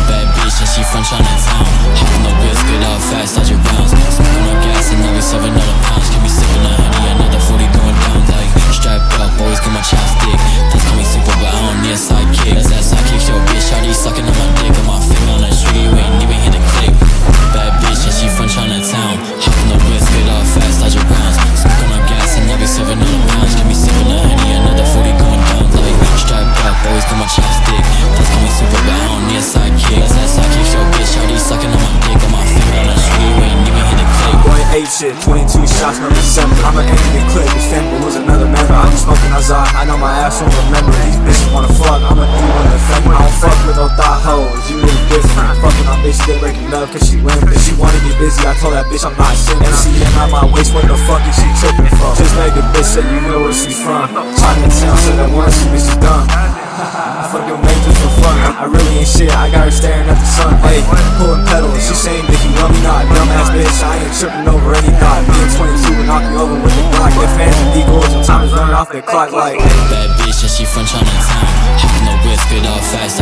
Bad bitch and she from Chinatown. Hop on the wheels, get out fast, dodge your rounds. Smoking on gas and now we serving all the pounds. Give me sipping the honey, another 40 going down. Like, strapped up, always got my chopstick. That's call me super, but I don't need a sidekick. That's that sidekick, yo bitch, shawty sucking on my dick. Got my finger on the trigger, you ain't even hit the click. Bad bitch and she from Chinatown. Hop on the wheels, get out fast, dodge your rounds. Smoking on gas and now we serving all the pounds. Give me sipping the honey, another 40 going down. Like, strapped up, always got my chopstick. That's call me super, but I don't need a sidekick. That's that sidekick, yo bitch, shawty sucking on my dick. Got my finger on the trigger, you ain't even hit the click. Boy, 8 shit, 22 shots, no December. I'm an angry clip, this family was another member. I'm smoking outside, I know my ass won't remember. These bitches wanna fuck, I'ma do one offender. I don't fuck with no thought hoes, you really different. Fucking on bitches, they breaking up cause she limp. If she wanna get busy, I told that bitch I'm not singing. MCM out my waist, what the fuck is she tripping for? Just make the bitch say you know where she from. Chinatown, said that once, she bitch is dumb. I fucking make this for fun. I really ain't shit, I got her staring at the sun. Hey, pulling pedals, she saying that you love me not. Dumbass bitch, I ain't tripping over any thought. Being 22 and knock you over with the Glock. Get fans and decoys and time is running off the clock like. Bad bitch and she from Chinatown. Hop on the whisk, get all fast,